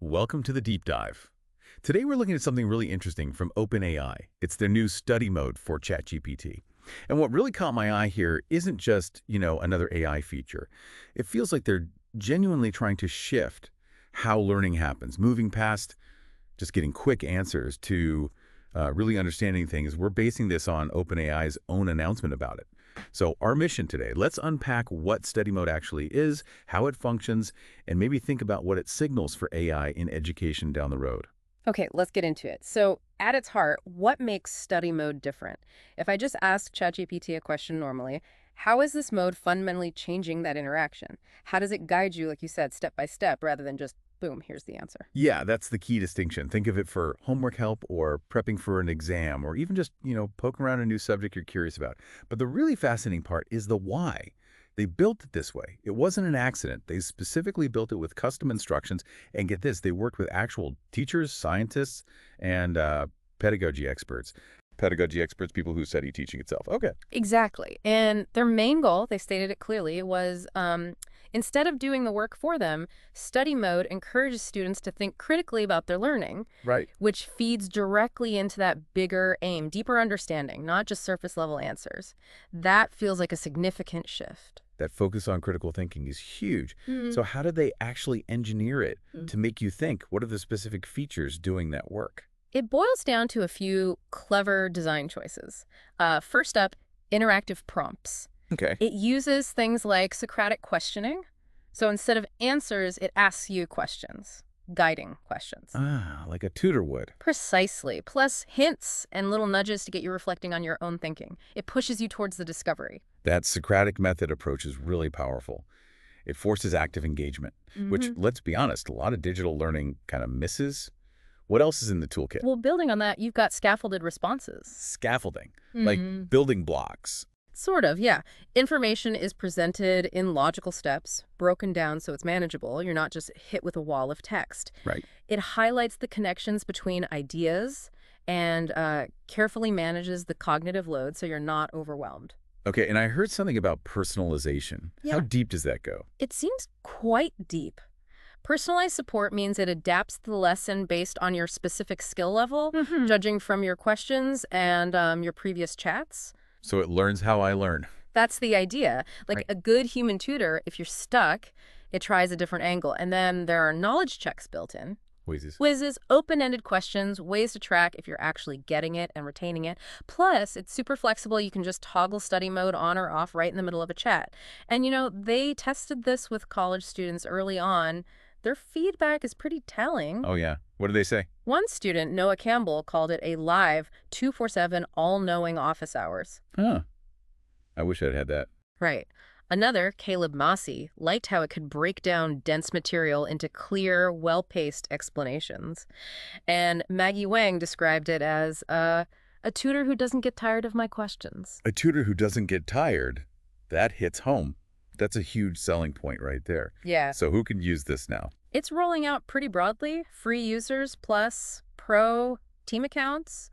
Welcome to the deep dive. Today we're looking at something really interesting from OpenAI. It's their new study mode for ChatGPT. And what really caught my eye here isn't just, another AI feature. It feels like they're genuinely trying to shift how learning happens, moving past just getting quick answers to really understanding things. We're basing this on OpenAI's own announcement about it. So our mission today, let's unpack what study mode actually is, how it functions, and maybe think about what it signals for AI in education down the road. Okay, let's get into it. So, at its heart, what makes study mode different? If I just ask ChatGPT a question normally, how is this mode fundamentally changing that interaction? How does it guide you, like you said, step by step, rather than just, boom, here's the answer? Yeah, that's the key distinction. Think of it for homework help or prepping for an exam or even just, poking around a new subject you're curious about. But the really fascinating part is the why. They built it this way. It wasn't an accident. They specifically built it with custom instructions. And get this, they worked with actual teachers, scientists, and pedagogy experts. Pedagogy experts, people who study teaching itself. Okay. Exactly. And their main goal, they stated it clearly, was instead of doing the work for them, study mode encourages students to think critically about their learning, Right. which feeds directly into that bigger aim, deeper understanding, not just surface level answers. That feels like a significant shift. That focus on critical thinking is huge. Mhm. So how did they actually engineer it to make you think? What are the specific features doing that work? It boils down to a few clever design choices. First up, interactive prompts. Okay. It uses things like Socratic questioning. So instead of answers, it asks you questions, guiding questions. Ah, like a tutor would. Precisely. Plus hints and little nudges to get you reflecting on your own thinking. It pushes you towards the discovery. That Socratic method approach is really powerful. It forces active engagement, which, let's be honest, a lot of digital learning kind of misses. What else is in the toolkit? Well, building on that, you've got scaffolded responses. Scaffolding, like building blocks. Sort of, yeah. Information is presented in logical steps, broken down so it's manageable. You're not just hit with a wall of text. Right. It highlights the connections between ideas and carefully manages the cognitive load so you're not overwhelmed. Okay, and I heard something about personalization. How Yeah. deep does that go? It seems quite deep. Personalized support means it adapts the lesson based on your specific skill level, judging from your questions and your previous chats. So it learns how I learn. That's the idea. Like Right. a good human tutor, if you're stuck, it tries a different angle. And then there are knowledge checks built in. Wheezes. Quizzes, open-ended questions, ways to track if you're actually getting it and retaining it. Plus, it's super flexible. You can just toggle study mode on or off right in the middle of a chat. And, they tested this with college students early on. Their feedback is pretty telling. Oh, yeah. What do they say? One student, Noah Campbell, called it a live 24/7 all-knowing office hours. Huh. I wish I'd had that. Right. Another, Caleb Massey, liked how it could break down dense material into clear, well-paced explanations. And Maggie Wang described it as a tutor who doesn't get tired of my questions. A tutor who doesn't get tired, that hits home. That's a huge selling point right there. Yeah. So who can use this now? It's rolling out pretty broadly. Free users plus pro team accounts.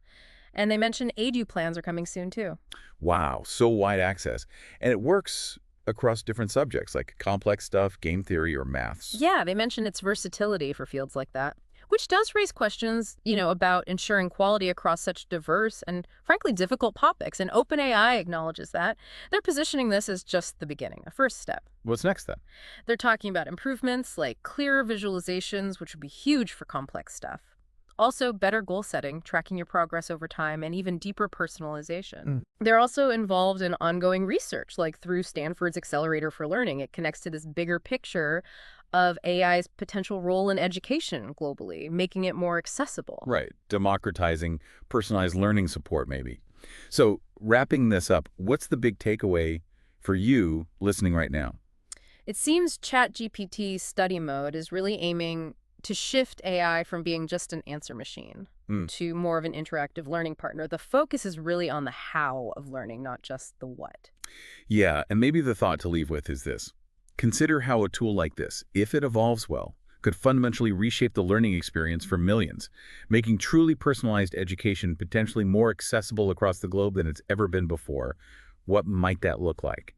And they mentioned ADU plans are coming soon, too. Wow, so wide access. And it works across different subjects like complex stuff, game theory, or maths. Yeah, they mentioned its versatility for fields like that, which does raise questions, about ensuring quality across such diverse and, frankly, difficult topics. And OpenAI acknowledges that. They're positioning this as just the beginning, a first step. What's next then? They're talking about improvements like clearer visualizations, which would be huge for complex stuff. Also, better goal setting, tracking your progress over time, and even deeper personalization. They're also involved in ongoing research, like through Stanford's Accelerator for Learning. It connects to this bigger picture of AI's potential role in education globally, making it more accessible. Right, democratizing personalized learning support maybe. So wrapping this up, what's the big takeaway for you listening right now? It seems ChatGPT study mode is really aiming to shift AI from being just an answer machine to more of an interactive learning partner. The focus is really on the how of learning, not just the what. Yeah, and maybe the thought to leave with is this. Consider how a tool like this, if it evolves well, could fundamentally reshape the learning experience for millions, making truly personalized education potentially more accessible across the globe than it's ever been before. What might that look like?